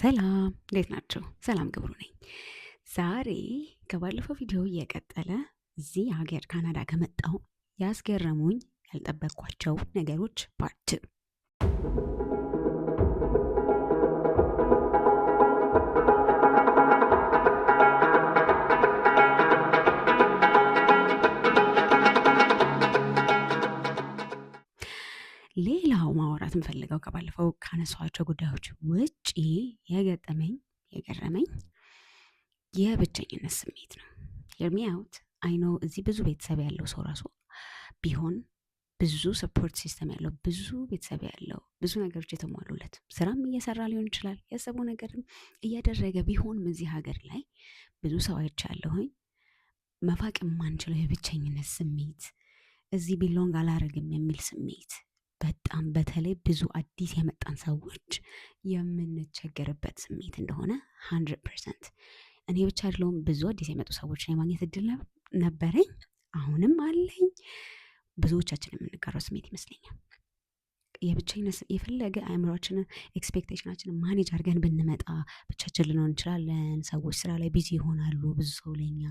ሰላም እንዴት ናችሁ? ሰላም ግብሩ ነኝ። ዛሬ ከባለፈው ቪዲዮ እየቀጠለ እዚህ ሀገር ካናዳ ከመጣሁ ያስገረሙኝ ያልጠበቅኳቸው ነገሮች ፓርት ሌላው ማውራት የምፈልገው ከባለፈው ካነሷቸው ጉዳዮች ውጪ የገረመኝ የብቸኝነት ስሜት ነው። ሄር ሚ አውት አይ ኖ እዚህ ብዙ ቤተሰብ ያለው ሰው ራሱ ቢሆን ብዙ ሰፖርት ሲስተም ያለው ብዙ ቤተሰብ ያለው ብዙ ነገሮች የተሟሉለት ስራም እየሰራ ሊሆን ይችላል። ያሰበው ነገርም እያደረገ ቢሆንም እዚህ ሀገር ላይ ብዙ ሰው አይቻለሁኝ። መፋቅ የማንችለው የብቸኝነት ስሜት፣ እዚህ ቢሎንግ አላረግም የሚል ስሜት በጣም በተለይ ብዙ አዲስ የመጣን ሰዎች የምንቸገርበት ስሜት እንደሆነ 100%። እኔ ብቻ አይደለሁም፣ ብዙ አዲስ የመጡ ሰዎችን የማግኘት እድል ነበረኝ፣ አሁንም አለኝ። ብዙዎቻችን የምንጋራው ስሜት ይመስለኛል። የብቸኝነት የፈለገ አእምሯችንን ኤክስፔክቴሽናችንን ማኔጅ አድርገን ብንመጣ ብቻችን ልንሆን እንችላለን። ሰዎች ስራ ላይ ቢዚ ይሆናሉ። ብዙ ሰው ለኛ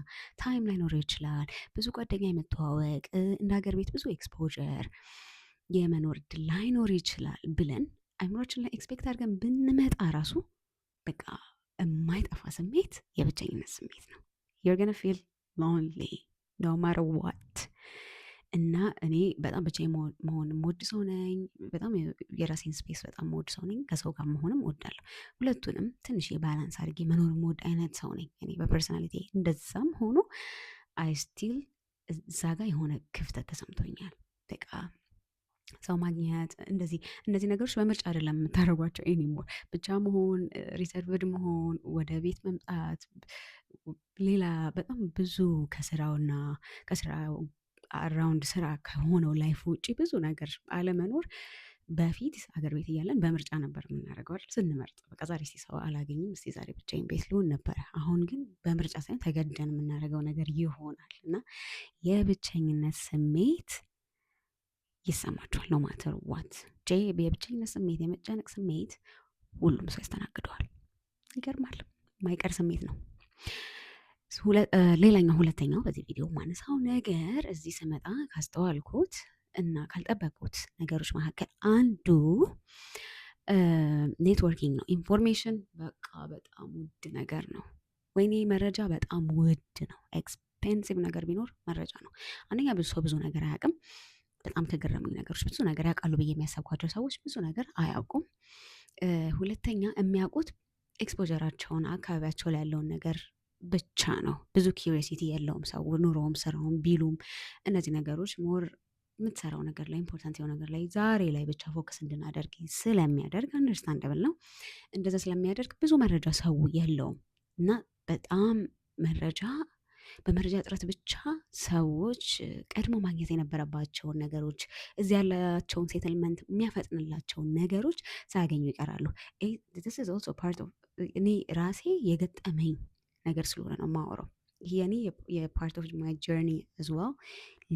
ታይም ላይኖረው ይችላል። ብዙ ጓደኛ የመተዋወቅ እንደ ሀገር ቤት ብዙ ኤክስፖዠር የመኖር እድል ላይኖር ይችላል ብለን አእምሯችን ላይ ኤክስፔክት አድርገን ብንመጣ ራሱ በቃ የማይጠፋ ስሜት የብቸኝነት ስሜት ነው። you're gonna feel lonely no matter what። እና እኔ በጣም ብቻዬን መሆን የምወድ ሰው ነኝ። በጣም የራሴን ስፔስ በጣም የምወድ ሰው ነኝ። ከሰው ጋር መሆንም እወዳለሁ። ሁለቱንም ትንሽ የባላንስ አድርጌ መኖር የምወድ አይነት ሰው ነኝ እኔ በፐርሰናሊቲ። እንደዛም ሆኖ አይ ስቲል እዛ ጋር የሆነ ክፍተት ተሰምቶኛል። በቃ ሰው ማግኘት እነዚህ ነገሮች በምርጫ አይደለም የምታደርጓቸው። ኤኒሞር ብቻ መሆን፣ ሪሰርቭድ መሆን፣ ወደ ቤት መምጣት፣ ሌላ በጣም ብዙ ከስራውና ከስራው አራውንድ ስራ ከሆነው ላይፍ ውጭ ብዙ ነገር አለመኖር በፊት አገር ቤት እያለን በምርጫ ነበር የምናደርገው አይደል? ስንመርጥ በቃ ዛሬ እስቲ ሰው አላገኝም፣ እስቲ ዛሬ ብቻዬን ቤት ልሆን ነበረ። አሁን ግን በምርጫ ሳይሆን ተገደን የምናደርገው ነገር ይሆናል እና የብቸኝነት ስሜት ይሰማችኋል። ነው ማተር ዋት የብቸኝነት ስሜት፣ የመጨነቅ ስሜት ሁሉም ሰው ያስተናግደዋል። ይገርማል። ማይቀር ስሜት ነው። ሌላኛው ሁለተኛው በዚህ ቪዲዮ ማነሳው ነገር እዚህ ስመጣ ካስተዋልኩት እና ካልጠበቁት ነገሮች መካከል አንዱ ኔትወርኪንግ ነው። ኢንፎርሜሽን በቃ በጣም ውድ ነገር ነው። ወይኔ መረጃ በጣም ውድ ነው። ኤክስፔንሲቭ ነገር ቢኖር መረጃ ነው። አንደኛ ብዙ ሰው ብዙ ነገር አያውቅም። በጣም ከገረሙኝ ነገሮች ብዙ ነገር ያውቃሉ ብዬ የሚያሰብኳቸው ሰዎች ብዙ ነገር አያውቁም። ሁለተኛ የሚያውቁት ኤክስፖጀራቸውን አካባቢያቸው ላይ ያለውን ነገር ብቻ ነው። ብዙ ኪዩሪሲቲ የለውም ሰው ኑሮውም ስራውም ቢሉም እነዚህ ነገሮች ሞር የምትሰራው ነገር ላይ ኢምፖርታንት የሆነ ነገር ላይ ዛሬ ላይ ብቻ ፎከስ እንድናደርግ ስለሚያደርግ አንደርስታንደብል ነው። እንደዛ ስለሚያደርግ ብዙ መረጃ ሰው የለውም እና በጣም በመረጃ እጥረት ብቻ ሰዎች ቀድሞ ማግኘት የነበረባቸውን ነገሮች እዚህ ያላቸውን ሴትልመንት የሚያፈጥንላቸውን ነገሮች ሳያገኙ ይቀራሉ። እኔ ራሴ የገጠመኝ ነገር ስለሆነ ነው የማወራው። ይሄ እኔ የፓርት ኦፍ ማይ ጀርኒ አዝ ዌል።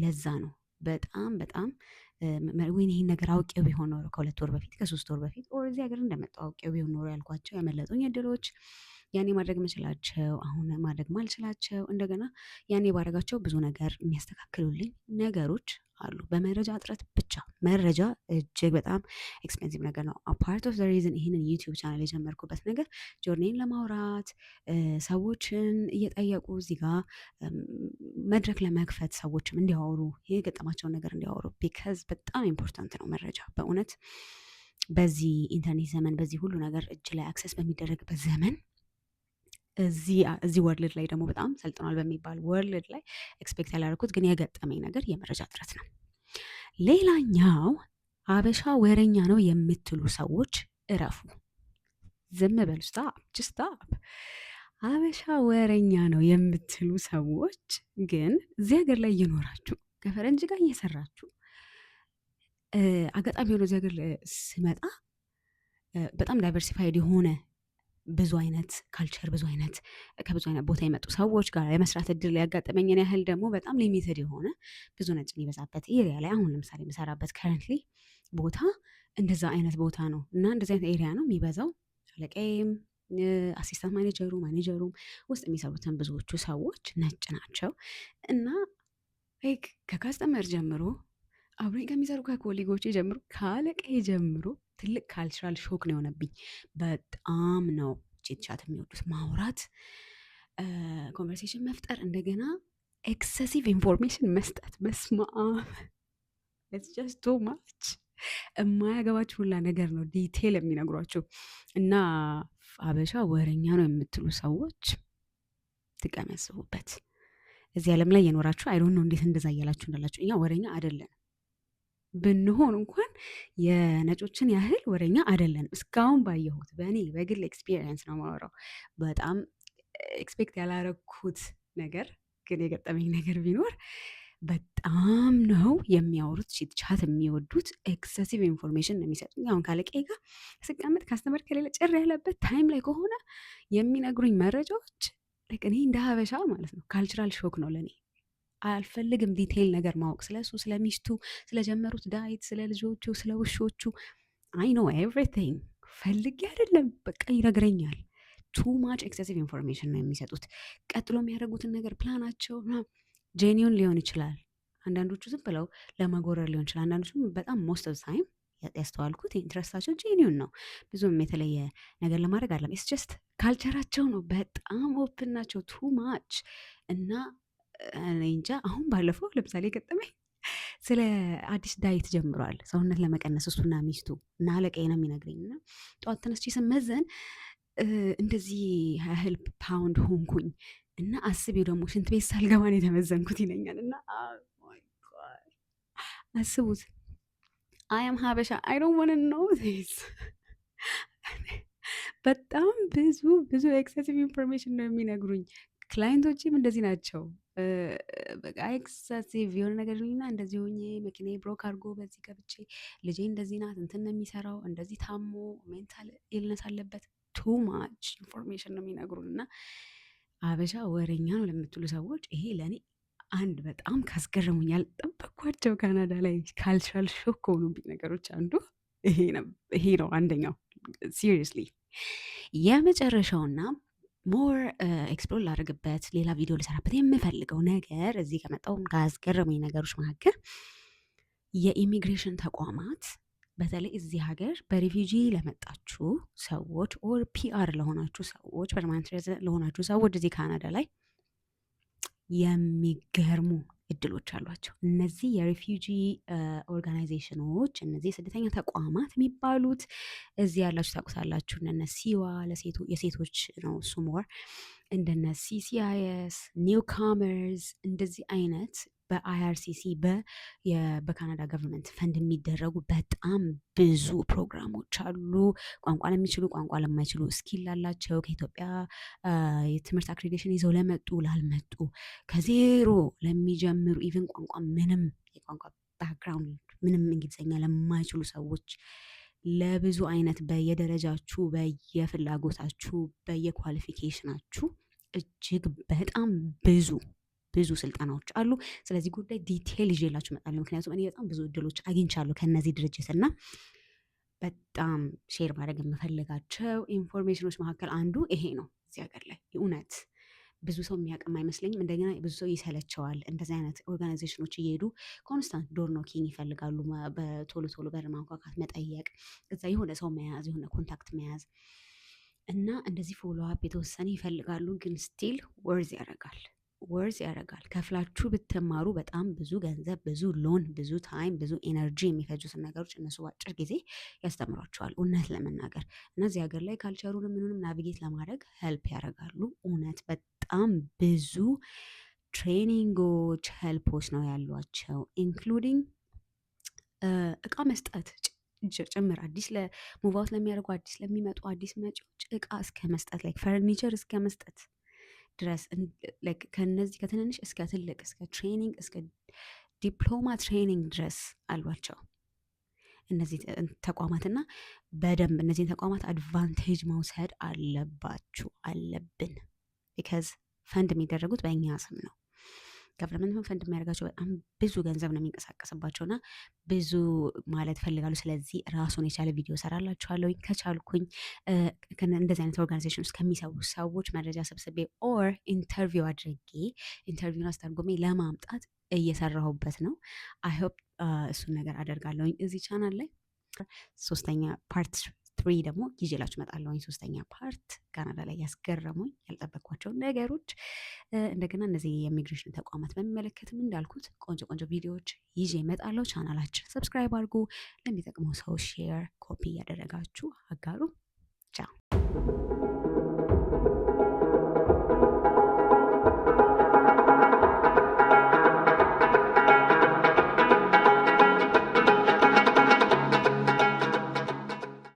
ለዛ ነው በጣም ወይኔ ይህን ነገር አውቄው ቢሆን ኖሮ ከ2 ወር በፊት ከ3 ወር በፊት እዚህ ሀገር እንደመጣሁ አውቄው ቢሆን ኖሮ ያልኳቸው ያመለጡኝ እድሎች፣ ያኔ ማድረግ መችላቸው አሁን ማድረግ ማልችላቸው፣ እንደገና ያኔ ባደረጋቸው ብዙ ነገር የሚያስተካክሉልኝ ነገሮች አሉ። በመረጃ እጥረት ብቻ መረጃ እጅግ በጣም ኤክስፔንሲቭ ነገር ነው። ፓርት ኦፍ ዘ ሪዝን ይህንን ዩቲዩብ ቻናል የጀመርኩበት ነገር ጆርኒን ለማውራት ሰዎችን እየጠየቁ እዚህ ጋር መድረክ ለመክፈት ሰዎችም እንዲያወሩ የገጠማቸውን ነገር እንዲያወሩ፣ ቢካዝ በጣም ኢምፖርታንት ነው መረጃ በእውነት በዚህ ኢንተርኔት ዘመን፣ በዚህ ሁሉ ነገር እጅ ላይ አክሰስ በሚደረግበት ዘመን እዚህ ወርልድ ላይ ደግሞ በጣም ሰልጥኗል በሚባል ወርልድ ላይ ኤክስፔክት ያላደረኩት ግን የገጠመኝ ነገር የመረጃ እጥረት ነው። ሌላኛው አበሻ ወረኛ ነው የምትሉ ሰዎች እረፉ፣ ዝም በሉ፣ ስታፕ። አበሻ ወረኛ ነው የምትሉ ሰዎች ግን እዚህ ሀገር ላይ እየኖራችሁ ከፈረንጅ ጋር እየሰራችሁ አጋጣሚ ሆኖ እዚህ ሀገር ስመጣ በጣም ዳይቨርሲፋይድ የሆነ ብዙ አይነት ካልቸር ከብዙ አይነት ቦታ የመጡ ሰዎች ጋር የመስራት እድል ያጋጠመኝን ያህል ደግሞ በጣም ሊሚትድ የሆነ ብዙ ነጭ የሚበዛበት ኤሪያ ላይ አሁን ለምሳሌ የምሰራበት ከረንትሊ ቦታ እንደዛ አይነት ቦታ ነው እና እንደዚ አይነት ኤሪያ ነው የሚበዛው። አለቃዬም አሲስታንት ማኔጀሩም ውስጥ የሚሰሩትን ብዙዎቹ ሰዎች ነጭ ናቸው እና ከካስተመር ጀምሮ አብሮኝ ከሚሰሩ ከኮሊጎቼ ጀምሮ ከአለቃዬ ጀምሮ ትልቅ ካልቸራል ሾክ ነው የሆነብኝ። በጣም ነው ቺትቻት የሚወዱት ማውራት፣ ኮንቨርሴሽን መፍጠር፣ እንደገና ኤክሰሲቭ ኢንፎርሜሽን መስጠት። በስመ አብ ኢትስ ጀስት ቱ ማች። የማያገባችሁ ሁላ ነገር ነው ዲቴል የሚነግሯችሁ። እና አበሻ ወረኛ ነው የምትሉ ሰዎች ጥቀም ያስቡበት። እዚህ ዓለም ላይ የኖራችሁ አይዶን ነው እንዴት እንደዛ እያላችሁ እንዳላችሁ። እኛ ወረኛ አይደለን ብንሆን እንኳን የነጮችን ያህል ወረኛ አይደለንም። እስካሁን ባየሁት በእኔ በግል ኤክስፒሪየንስ ነው ማወራው። በጣም ኤክስፔክት ያላረኩት ነገር ግን የገጠመኝ ነገር ቢኖር በጣም ነው የሚያወሩት፣ ቺትቻት የሚወዱት፣ ኤክሰሲቭ ኢንፎርሜሽን ነው የሚሰጡኝ። አሁን ካለቃዬ ጋር ስቀመጥ ካስተመር ከሌለ ጭር ያለበት ታይም ላይ ከሆነ የሚነግሩኝ መረጃዎች እኔ እንደ ሀበሻ ማለት ነው ካልቸራል ሾክ ነው ለእኔ። አልፈልግም ዲቴይል ነገር ማወቅ፣ ስለሱ፣ ስለሚስቱ፣ ስለጀመሩት ዳይት፣ ስለ ልጆቹ፣ ስለ ውሾቹ። አይ ኖ ኤቭሪቲንግ ፈልጌ አይደለም፣ በቃ ይነግረኛል። ቱ ማች ኤክሰሲቭ ኢንፎርሜሽን ነው የሚሰጡት። ቀጥሎ የሚያደርጉትን ነገር ፕላናቸው ጄኒውን ሊሆን ይችላል። አንዳንዶቹ ዝም ብለው ለማጎረር ሊሆን ይችላል። አንዳንዶቹ በጣም ሞስት ኦፍ ታይም ያስተዋልኩት ኢንትረስታቸው ጄኒውን ነው። ብዙም የተለየ ነገር ለማድረግ አለም። ኢትስ ጀስት ካልቸራቸው ነው። በጣም ኦፕን ናቸው ቱ ማች። እና እንጃ አሁን ባለፈው ለምሳሌ ገጠመኝ ስለ አዲስ ዳይት ጀምሯል ሰውነት ለመቀነስ እሱና ሚስቱ እና አለቃዬ ነው የሚነግረኝ። እና ጠዋት ተነስቼ ስመዘን እንደዚህ ያህል ፓውንድ ሆንኩኝ እና አስቢው ደግሞ ሽንት ቤት ሳልገባን የተመዘንኩት ይለኛል። እና አስቡት አያም ሀበሻ አይ ዶንት ዋንት ኖ ዚስ። በጣም ብዙ ኤክሰሲቭ ኢንፎርሜሽን ነው የሚነግሩኝ። ክላይንቶችም እንደዚህ ናቸው። በቃ ኤክሰሲቭ የሆነ ነገር ልኝና እንደዚህ ሆኜ መኪና ብሮክ አድርጎ በዚህ ገብቼ ልጄ እንደዚህ ናት እንትን ነው የሚሰራው እንደዚህ ታሞ ሜንታል ኢልነስ አለበት። ቱ ማች ኢንፎርሜሽን ነው የሚነግሩን። እና አበሻ ወረኛ ነው ለምትሉ ሰዎች ይሄ ለእኔ አንድ በጣም ካስገረሙኝ ያልጠበቅኳቸው ካናዳ ላይ ካልቸራል ሾክ ከሆኑብኝ ነገሮች አንዱ ይሄ ነው። አንደኛው ሲሪየስሊ። የመጨረሻውና ሞር ኤክስፕሎር ላደርግበት ሌላ ቪዲዮ ልሰራበት የምፈልገው ነገር እዚህ ከመጣው ካስገረሙኝ ነገሮች መካከል የኢሚግሬሽን ተቋማት በተለይ እዚህ ሀገር በሪፊጂ ለመጣችሁ ሰዎች ኦር ፒአር ለሆናችሁ ሰዎች ፐርማነንት ሬዚደንት ለሆናችሁ ሰዎች እዚህ ካናዳ ላይ የሚገርሙ እድሎች አሏቸው። እነዚህ የሪፊጂ ኦርጋናይዜሽኖች፣ እነዚህ የስደተኛ ተቋማት የሚባሉት እዚህ ያላችሁ ታውቁታላችሁ። እነ ሲዋ የሴቶች ነው እሱ ሞር እንደነ ሲሲአይኤስ፣ ኒው ካመርስ እንደዚህ አይነት በአይአርሲሲ በካናዳ ገቨርንመንት ፈንድ የሚደረጉ በጣም ብዙ ፕሮግራሞች አሉ። ቋንቋ ለሚችሉ፣ ቋንቋ ለማይችሉ፣ ስኪል ላላቸው፣ ከኢትዮጵያ የትምህርት አክሬዲቴሽን ይዘው ለመጡ፣ ላልመጡ፣ ከዜሮ ለሚጀምሩ፣ ኢቨን ቋንቋ ምንም የቋንቋ ባክግራውንድ ምንም እንግሊዝኛ ለማይችሉ ሰዎች ለብዙ አይነት በየደረጃችሁ፣ በየፍላጎታችሁ፣ በየኳሊፊኬሽናችሁ እጅግ በጣም ብዙ ስልጠናዎች አሉ። ስለዚህ ጉዳይ ዲቴይል ይዤላችሁ እመጣለሁ። ምክንያቱም እኔ በጣም ብዙ እድሎች አግኝቻለሁ ከነዚህ ድርጅት እና በጣም ሼር ማድረግ የምፈልጋቸው ኢንፎርሜሽኖች መካከል አንዱ ይሄ ነው። እዚህ ሀገር ላይ እውነት ብዙ ሰው የሚያውቅም አይመስለኝም። እንደገና ብዙ ሰው ይሰለቸዋል። እንደዚህ አይነት ኦርጋናይዜሽኖች እየሄዱ ኮንስታንት ዶር ኖኪንግ ይፈልጋሉ። በቶሎ በር ማንኳኳት፣ መጠየቅ፣ እዛ የሆነ ሰው መያዝ፣ የሆነ ኮንታክት መያዝ እና እንደዚህ ፎሎ አፕ የተወሰነ ይፈልጋሉ። ግን ስቲል ወርዝ ያደርጋል። ከፍላችሁ ብትማሩ በጣም ብዙ ገንዘብ፣ ብዙ ሎን፣ ብዙ ታይም፣ ብዙ ኤነርጂ የሚፈጁትን ነገሮች እነሱ በአጭር ጊዜ ያስተምሯቸዋል። እውነት ለመናገር እነዚህ ሀገር ላይ ካልቸሩን ምንም ናቪጌት ለማድረግ ሄልፕ ያደርጋሉ። እውነት በጣም ብዙ ትሬኒንጎች፣ ሄልፖች ነው ያሏቸው ኢንክሉዲንግ እቃ መስጠት ጭምር አዲስ ለሙቫውት ለሚያደርጉ፣ አዲስ ለሚመጡ፣ አዲስ መጪዎች እቃ እስከ መስጠት ላይ ፈርኒቸር እስከ መስጠት ድረስ ከነዚህ ከትንንሽ እስከ ትልቅ እስከ ትሬኒንግ እስከ ዲፕሎማ ትሬኒንግ ድረስ አሏቸው እነዚህ ተቋማትና በደንብ እነዚህን ተቋማት አድቫንቴጅ መውሰድ አለብን። ቢካዝ ፈንድ የሚደረጉት በእኛ ስም ነው። ገቨርንመንት ፈንድ የሚያደርጋቸው በጣም ብዙ ገንዘብ ነው የሚንቀሳቀስባቸው እና ብዙ ማለት ፈልጋሉ። ስለዚህ ራሱን የቻለ ቪዲዮ ሰራላችኋለሁ ከቻልኩኝ እንደዚህ አይነት ኦርጋናይዜሽን ውስጥ ከሚሰሩ ሰዎች መረጃ ሰብስቤ ኦር ኢንተርቪው አድርጌ ኢንተርቪውን አስተርጉሜ ለማምጣት እየሰራሁበት ነው። አይ ሆፕ እሱን ነገር አደርጋለሁኝ እዚህ ቻናል ላይ። ሶስተኛ ፓርት 3 ደግሞ ይዤላችሁ እመጣለሁኝ። ሶስተኛ ፓርት ካናዳ ላይ ያስገረሙኝ ያልጠበቅኳቸው ነገሮች፣ እንደገና እነዚህ የኢሚግሬሽን ተቋማት በሚመለከትም እንዳልኩት ቆንጆ ቆንጆ ቪዲዮዎች ይዤ እመጣለሁ። ቻናላችን ሰብስክራይብ አድርጉ። ለሚጠቅመው ሰው ሼር፣ ኮፒ እያደረጋችሁ አጋሩ። ቻው